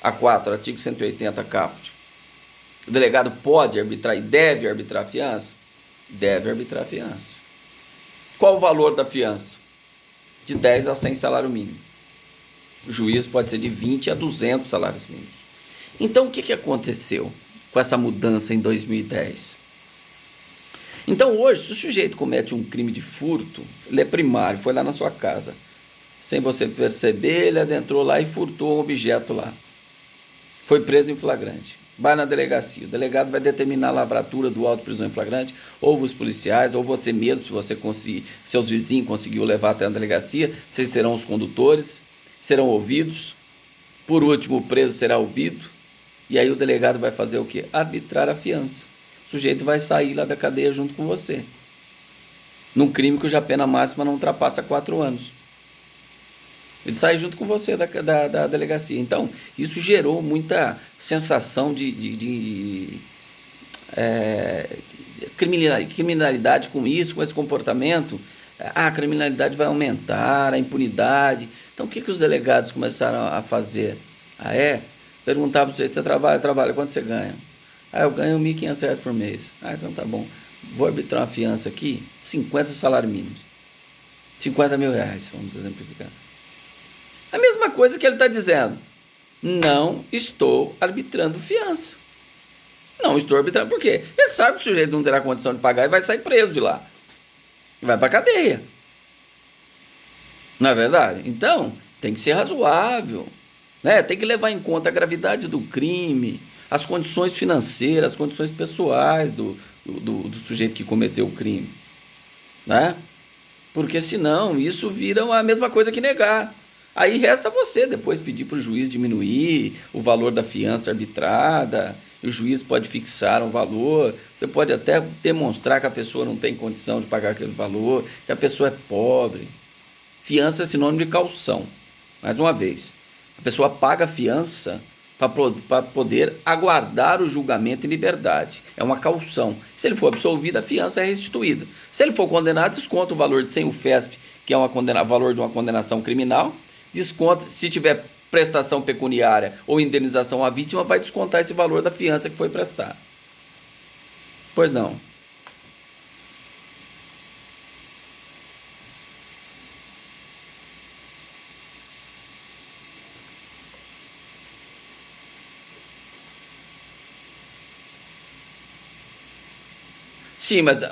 a 4, artigo 180 caput. O delegado pode arbitrar e deve arbitrar a fiança? Deve arbitrar a fiança. Qual o valor da fiança? De 10 a 100 salário mínimo. O juízo pode ser de 20 a 200 salários mínimos. Então, o que aconteceu com essa mudança em 2010? Então, hoje, se o sujeito comete um crime de furto, ele é primário, foi lá na sua casa, sem você perceber, ele adentrou lá e furtou um objeto lá. Foi preso em flagrante. Vai na delegacia. O delegado vai determinar a lavratura do auto de prisão em flagrante, ou os policiais, ou você mesmo, se você conseguir, seus vizinhos conseguiu levar até a delegacia, vocês serão os condutores, serão ouvidos. Por último, o preso será ouvido. E aí o delegado vai fazer o quê? Arbitrar a fiança. O sujeito vai sair lá da cadeia junto com você, num crime cuja pena máxima não ultrapassa 4 anos. Ele sai junto com você da delegacia. Então, isso gerou muita sensação de criminalidade com isso, com esse comportamento. A criminalidade vai aumentar, a impunidade. Então, o que os delegados começaram a fazer? Perguntava para você trabalha, quanto você ganha? Eu ganho R$1.500 por mês. Então tá bom. Vou arbitrar uma fiança aqui, 50 salários mínimos. R$50 mil, vamos exemplificar. A mesma coisa que ele está dizendo. Não estou arbitrando fiança. Não estou arbitrando. Por quê? Ele sabe que o sujeito não terá condição de pagar e vai sair preso de lá. E vai para a cadeia. Não é verdade? Então, tem que ser razoável. Né? Tem que levar em conta a gravidade do crime, as condições financeiras, as condições pessoais do sujeito que cometeu o crime. Né? Porque senão isso vira a mesma coisa que negar. Aí resta você depois pedir para o juiz diminuir o valor da fiança arbitrada, o juiz pode fixar um valor, você pode até demonstrar que a pessoa não tem condição de pagar aquele valor, que a pessoa é pobre. Fiança é sinônimo de caução. Mais uma vez, a pessoa paga a fiança para poder aguardar o julgamento em liberdade. É uma caução. Se ele for absolvido, a fiança é restituída. Se ele for condenado, desconta o valor de 100 UFESP, que é o valor de uma condenação criminal. Desconta, se tiver prestação pecuniária ou indenização à vítima, vai descontar esse valor da fiança que foi prestada. Pois não. Sim, mas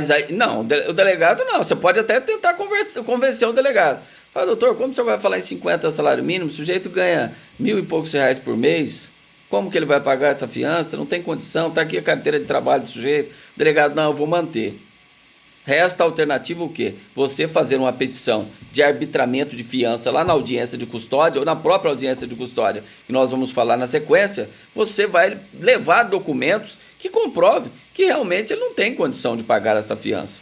aí, não, o delegado não, você pode até tentar convencer o delegado. Fala, doutor, como o senhor vai falar em 50 salário mínimo, o sujeito ganha R$1.000 e poucos por mês, como que ele vai pagar essa fiança? Não tem condição, está aqui a carteira de trabalho do sujeito. O delegado, não, eu vou manter. Resta a alternativa o quê? Você fazer uma petição de arbitramento de fiança lá na audiência de custódia ou na própria audiência de custódia, que nós vamos falar na sequência, você vai levar documentos que comprovem que realmente ele não tem condição de pagar essa fiança.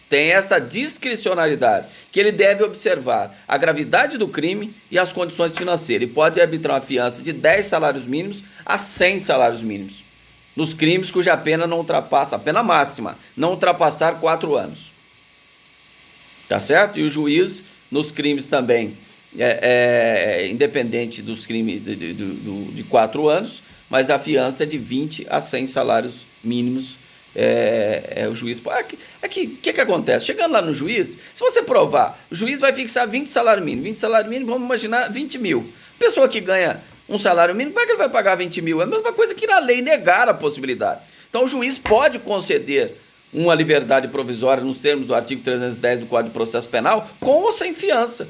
Tem essa discricionalidade, que ele deve observar a gravidade do crime e as condições financeiras. E pode arbitrar uma fiança de 10 salários mínimos a 100 salários mínimos. Nos crimes cuja pena não ultrapassa, a pena máxima, não ultrapassar 4 anos. Tá certo? E o juiz, nos crimes também, independente dos crimes de 4 anos, mas a fiança é de 20 a 100 salários mínimos. O juiz... O que acontece? Chegando lá no juiz, se você provar, o juiz vai fixar 20 salário mínimo. 20 salário mínimo, vamos imaginar 20 mil. Pessoa que ganha um salário mínimo, como é que ele vai pagar 20 mil? É a mesma coisa que na lei negar a possibilidade. Então o juiz pode conceder uma liberdade provisória nos termos do artigo 310 do Código de Processo Penal, com ou sem fiança.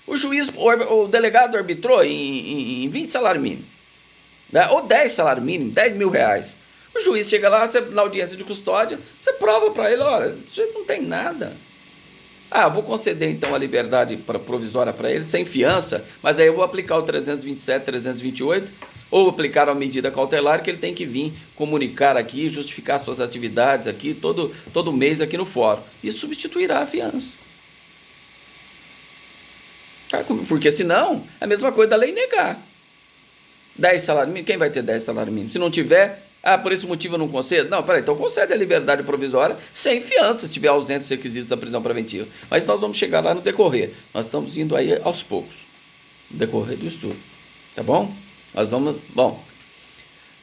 O delegado arbitrou em 20 salário mínimo, né? Ou 10 salário mínimo, R$10.000. O juiz chega lá, na audiência de custódia, você prova para ele, olha, o sujeito não tem nada. Vou conceder então a liberdade provisória para ele, sem fiança, mas aí eu vou aplicar o 327, 328, ou aplicar a medida cautelar que ele tem que vir comunicar aqui, justificar suas atividades aqui, todo mês aqui no fórum. Isso substituirá a fiança. Porque senão, é a mesma coisa da lei negar. 10 salários mínimos, quem vai ter 10 salários mínimos? Se não tiver, Ah, por esse motivo eu não concedo? Não, peraí, então concede a liberdade provisória sem fiança, se estiver ausente os requisitos da prisão preventiva. Mas nós vamos chegar lá no decorrer. Nós estamos indo aí aos poucos, no decorrer do estudo. Tá bom? Nós vamos... Bom,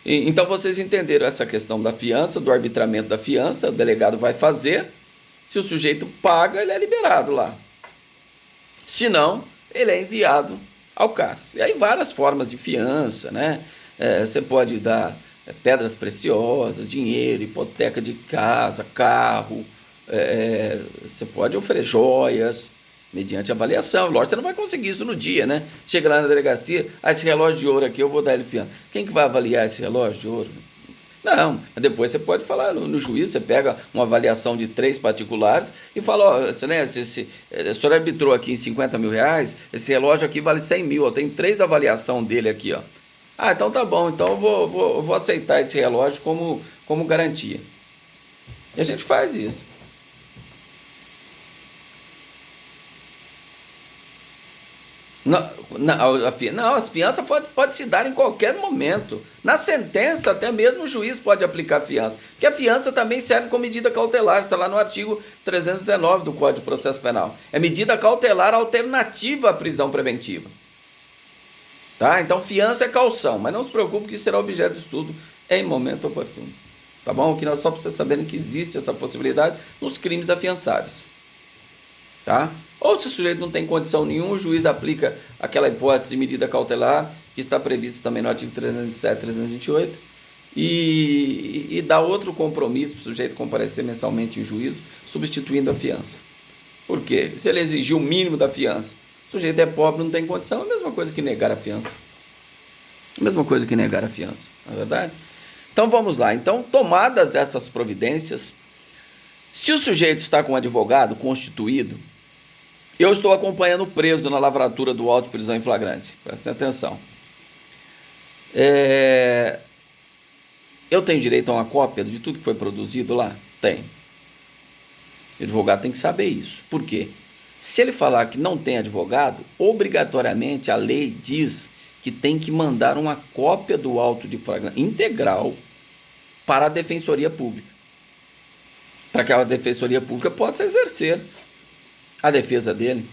então vocês entenderam essa questão da fiança, do arbitramento da fiança, o delegado vai fazer, se o sujeito paga, ele é liberado lá. Se não, ele é enviado ao cárcere. E aí várias formas de fiança, né? Você pode dar pedras preciosas, dinheiro, hipoteca de casa, carro, você pode oferecer joias, mediante avaliação. Lógico, você não vai conseguir isso no dia, né? Chega lá na delegacia, esse relógio de ouro aqui eu vou dar ele fiança. Quem que vai avaliar esse relógio de ouro? Não, depois você pode falar no juiz, você pega uma avaliação de 3 particulares e fala, ó, o senhor arbitrou aqui em 50 mil reais, esse relógio aqui vale 100 mil, ó, tem 3 avaliação dele aqui, ó. Ah, então tá bom, então eu vou aceitar esse relógio como garantia. E a gente faz isso. Não, as fianças pode se dar em qualquer momento. Na sentença, até mesmo o juiz pode aplicar fiança. Porque a fiança também serve como medida cautelar, está lá no artigo 319 do Código de Processo Penal. É medida cautelar alternativa à prisão preventiva. Tá? Então, fiança é caução, mas não se preocupe que será objeto de estudo em momento oportuno. Tá bom? Aqui nós só precisamos saber que existe essa possibilidade nos crimes afiançáveis. Tá? Ou se o sujeito não tem condição nenhuma, o juiz aplica aquela hipótese de medida cautelar, que está prevista também no artigo 327 e 328, e dá outro compromisso para o sujeito comparecer mensalmente em juízo, substituindo a fiança. Por quê? Se ele exigir o mínimo da fiança, o sujeito é pobre, não tem condição, é a mesma coisa que negar a fiança. A mesma coisa que negar a fiança, não é verdade? Então vamos lá. Então, tomadas essas providências, se o sujeito está com um advogado constituído, eu estou acompanhando o preso na lavratura do auto de prisão em flagrante. Prestem atenção. Eu tenho direito a uma cópia de tudo que foi produzido lá? Tenho. O advogado tem que saber isso. Por quê? Se ele falar que não tem advogado, obrigatoriamente a lei diz que tem que mandar uma cópia do auto de flagrante integral para a Defensoria Pública. Para que a Defensoria Pública possa exercer a defesa dele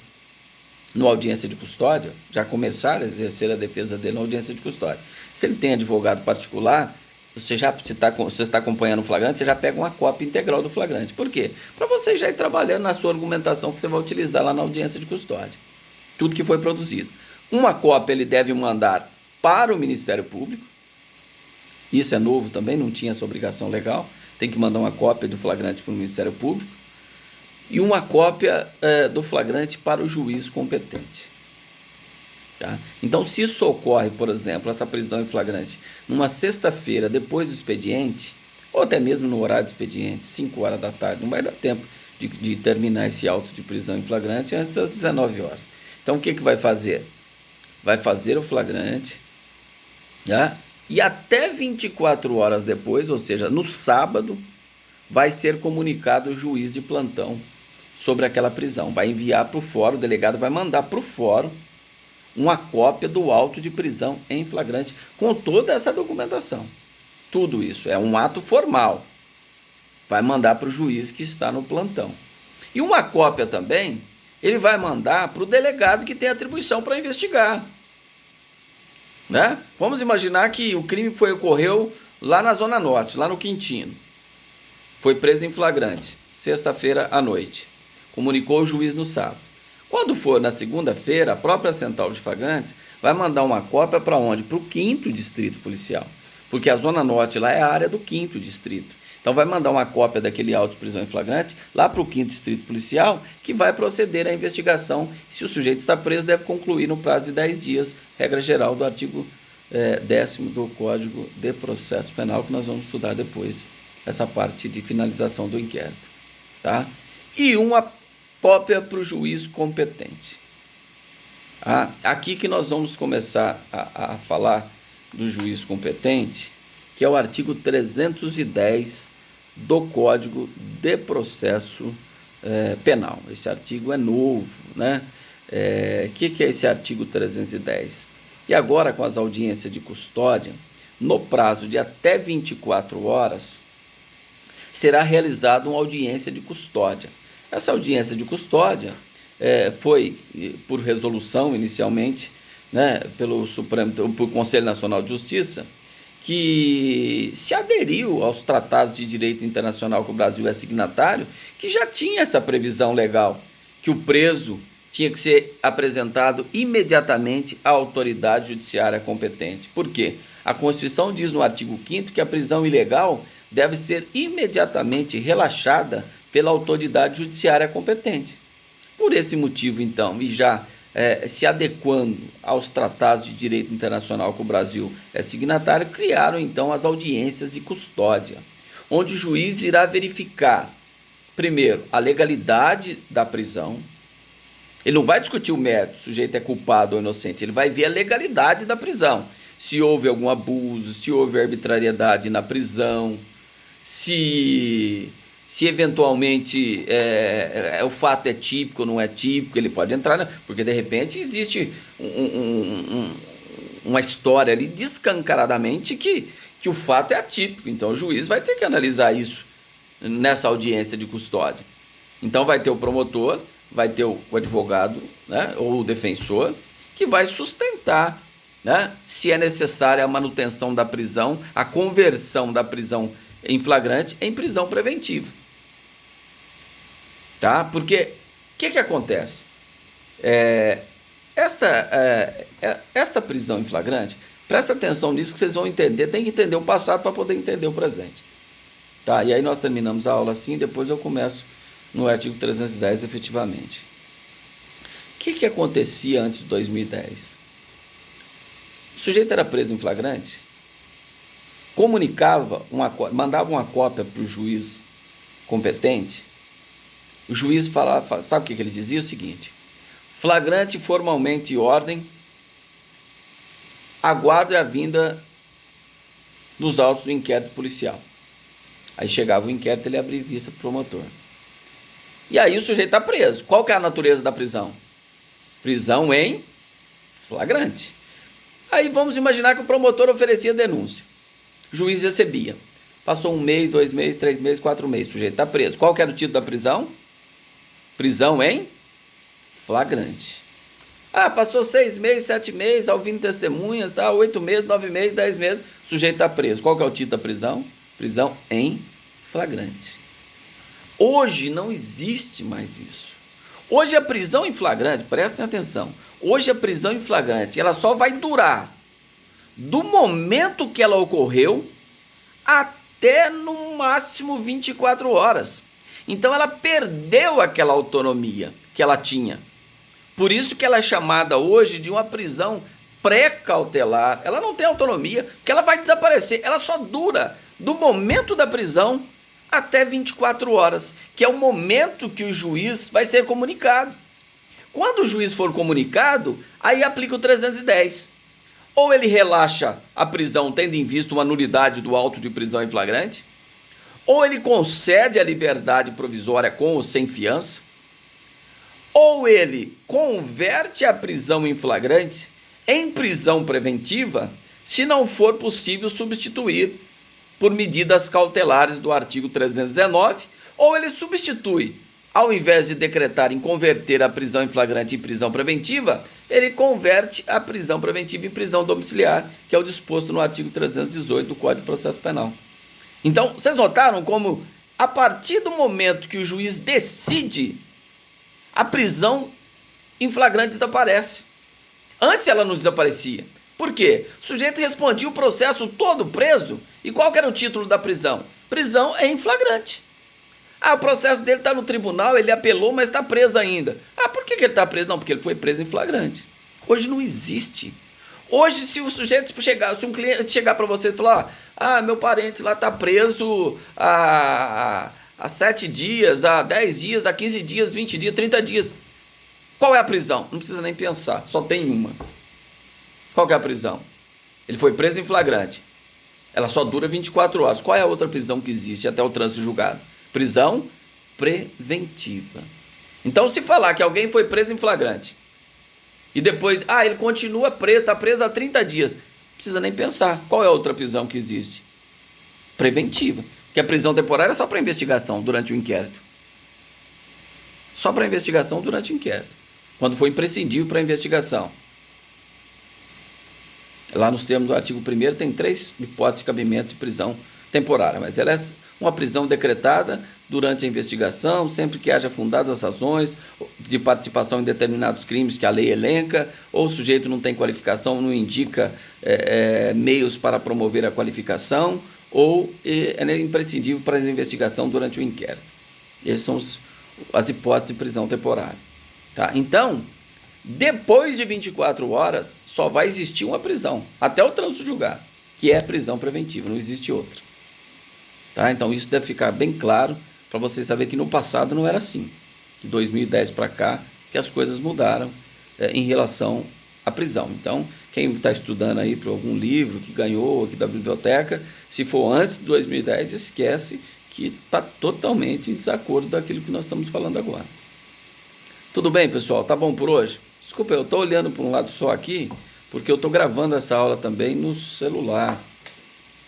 na audiência de custódia, já começar a exercer a defesa dele na audiência de custódia. Se ele tem advogado particular, você está acompanhando o flagrante, você já pega uma cópia integral do flagrante. Por quê? Para você já ir trabalhando na sua argumentação que você vai utilizar lá na audiência de custódia. Tudo que foi produzido. Uma cópia ele deve mandar para o Ministério Público. Isso é novo também, não tinha essa obrigação legal. Tem que mandar uma cópia do flagrante para o Ministério Público. E uma cópia do flagrante para o juiz competente. Tá? Então, se isso ocorre, por exemplo, essa prisão em flagrante, numa sexta-feira depois do expediente, ou até mesmo no horário do expediente, 5 horas da tarde, não vai dar tempo de terminar esse auto de prisão em flagrante antes das 19 horas. Então, o que vai fazer? Vai fazer o flagrante, tá? E até 24 horas depois, ou seja, no sábado, vai ser comunicado o juiz de plantão sobre aquela prisão. Vai enviar para o fórum, o delegado vai mandar para o fórum uma cópia do auto de prisão em flagrante, com toda essa documentação. Tudo isso é um ato formal. Vai mandar para o juiz que está no plantão. E uma cópia também, ele vai mandar para o delegado que tem atribuição para investigar. Né? Vamos imaginar que o crime ocorreu lá na Zona Norte, lá no Quintino. Foi preso em flagrante, sexta-feira à noite. Comunicou o juiz no sábado. Quando for na segunda-feira, a própria central de flagrantes vai mandar uma cópia para onde? Para o 5º Distrito Policial. Porque a Zona Norte lá é a área do 5º Distrito. Então vai mandar uma cópia daquele auto de prisão em flagrante lá para o 5º Distrito Policial, que vai proceder à investigação. Se o sujeito está preso, deve concluir no prazo de 10 dias, regra geral do artigo 10º do Código de Processo Penal, que nós vamos estudar depois, essa parte de finalização do inquérito. Tá? E uma cópia para o juiz competente. Aqui que nós vamos começar a falar do juiz competente, que é o artigo 310 do Código de Processo Penal. Esse artigo é novo, né? Que é esse artigo 310? E agora, com as audiências de custódia, no prazo de até 24 horas, será realizada uma audiência de custódia. Essa audiência de custódia foi por resolução inicialmente, né, pelo Conselho Nacional de Justiça, que se aderiu aos tratados de direito internacional que o Brasil é signatário, que já tinha essa previsão legal, que o preso tinha que ser apresentado imediatamente à autoridade judiciária competente. Por quê? A Constituição diz no artigo 5º que a prisão ilegal deve ser imediatamente relaxada pela autoridade judiciária competente. Por esse motivo, então, e já se adequando aos tratados de direito internacional que o Brasil é signatário, criaram então as audiências de custódia, onde o juiz irá verificar, primeiro, a legalidade da prisão. Ele não vai discutir o mérito, o sujeito é culpado ou inocente, ele vai ver a legalidade da prisão, se houve algum abuso, se houve arbitrariedade na prisão, se eventualmente o fato é típico ou não é típico, ele pode entrar, porque de repente existe uma história ali descancaradamente que o fato é atípico, então o juiz vai ter que analisar isso nessa audiência de custódia. Então vai ter o promotor, vai ter o advogado, né, ou o defensor, que vai sustentar, né, se é necessária a manutenção da prisão, a conversão da prisão em flagrante em prisão preventiva. Tá? Porque o que acontece? Esta prisão em flagrante, presta atenção nisso que vocês vão entender, tem que entender o passado para poder entender o presente. Tá? E aí nós terminamos a aula assim, depois eu começo no artigo 310 efetivamente. O que acontecia antes de 2010? O sujeito era preso em flagrante, mandava uma cópia para o juiz competente. O juiz falava, sabe o que ele dizia? O seguinte: flagrante formalmente em ordem, aguarde a vinda dos autos do inquérito policial. Aí chegava o inquérito, ele abria vista para o promotor. E aí o sujeito está preso. Qual que é a natureza da prisão? Prisão em flagrante. Aí vamos imaginar que o promotor oferecia denúncia. O juiz recebia. Passou 1 mês, 2 meses, 3 meses, 4 meses. O sujeito está preso. Qual que era o título da prisão? Prisão em flagrante. Passou 6 meses, 7 meses, ouvindo testemunhas, 8 meses, 9 meses, 10 meses. O sujeito está preso. Qual que é o título da prisão? Prisão em flagrante. Hoje não existe mais isso. Hoje a prisão em flagrante, prestem atenção, hoje a prisão em flagrante, ela só vai durar do momento que ela ocorreu até no máximo 24 horas. Então ela perdeu aquela autonomia que ela tinha. Por isso que ela é chamada hoje de uma prisão pré-cautelar. Ela não tem autonomia, porque ela vai desaparecer. Ela só dura do momento da prisão até 24 horas, que é o momento que o juiz vai ser comunicado. Quando o juiz for comunicado, aí aplica o 310. Ou ele relaxa a prisão, tendo em vista uma nulidade do auto de prisão em flagrante, ou ele concede a liberdade provisória com ou sem fiança, ou ele converte a prisão em flagrante em prisão preventiva, se não for possível substituir por medidas cautelares do artigo 319, ou ele substitui, ao invés de decretar em converter a prisão em flagrante em prisão preventiva, ele converte a prisão preventiva em prisão domiciliar, que é o disposto no artigo 318 do Código de Processo Penal. Então, vocês notaram como, a partir do momento que o juiz decide, a prisão em flagrante desaparece. Antes ela não desaparecia. Por quê? O sujeito respondia o processo todo preso. E qual que era o título da prisão? Prisão é em flagrante. O processo dele está no tribunal, ele apelou, mas está preso ainda. Por que ele está preso? Não, porque ele foi preso em flagrante. Hoje não existe. Hoje, se o sujeito chegar, se um cliente chegar para você e falar, meu parente lá está preso há 7 dias, há 10 dias, há 15 dias, 20 dias, 30 dias. Qual é a prisão? Não precisa nem pensar, só tem uma. Qual que é a prisão? Ele foi preso em flagrante. Ela só dura 24 horas. Qual é a outra prisão que existe até o trânsito julgado? Prisão preventiva. Então, se falar que alguém foi preso em flagrante e depois, ele continua preso, está preso há 30 dias. precisa nem pensar. Qual é a outra prisão que existe? Preventiva. Porque a prisão temporária é só para investigação durante o inquérito. Só para investigação durante o inquérito. Quando for imprescindível para a investigação. Lá nos termos do artigo 1º tem 3 hipóteses de cabimento de prisão temporária, mas ela é uma prisão decretada durante a investigação, sempre que haja fundadas razões de participação em determinados crimes que a lei elenca, ou o sujeito não tem qualificação, não indica meios para promover a qualificação, ou é imprescindível para a investigação durante o inquérito. Essas são as hipóteses de prisão temporária. Tá? Então, depois de 24 horas, só vai existir uma prisão, até o trânsito julgado, que é a prisão preventiva, não existe outra. Tá? Então, isso deve ficar bem claro para vocês saberem que no passado não era assim. De 2010 para cá, que as coisas mudaram em relação à prisão. Então, quem está estudando aí para algum livro que ganhou aqui da biblioteca, se for antes de 2010, esquece que está totalmente em desacordo daquilo que nós estamos falando agora. Tudo bem, pessoal? Tá bom por hoje? Desculpa, eu estou olhando para um lado só aqui, porque eu estou gravando essa aula também no celular,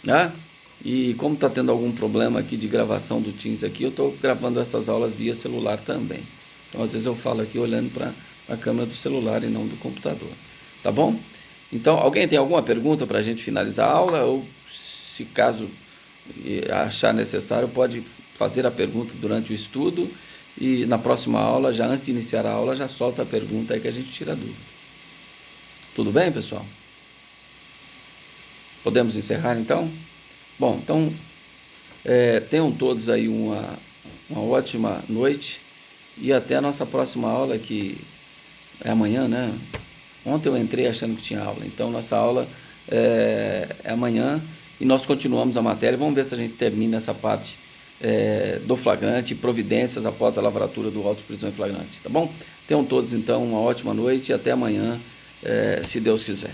né? E como está tendo algum problema aqui de gravação do Teams aqui, eu estou gravando essas aulas via celular também. Então, às vezes eu falo aqui olhando para a câmera do celular e não do computador. Tá bom? Então, alguém tem alguma pergunta para a gente finalizar a aula? Ou, se caso achar necessário, pode fazer a pergunta durante o estudo e na próxima aula, já antes de iniciar a aula, já solta a pergunta aí que a gente tira a dúvida. Tudo bem, pessoal? Podemos encerrar então? Bom, então, tenham todos aí uma ótima noite e até a nossa próxima aula, que é amanhã, né? Ontem eu entrei achando que tinha aula, então nossa aula é amanhã e nós continuamos a matéria. Vamos ver se a gente termina essa parte do flagrante e providências após a lavratura do auto de prisão em flagrante, tá bom? Tenham todos então uma ótima noite e até amanhã, se Deus quiser.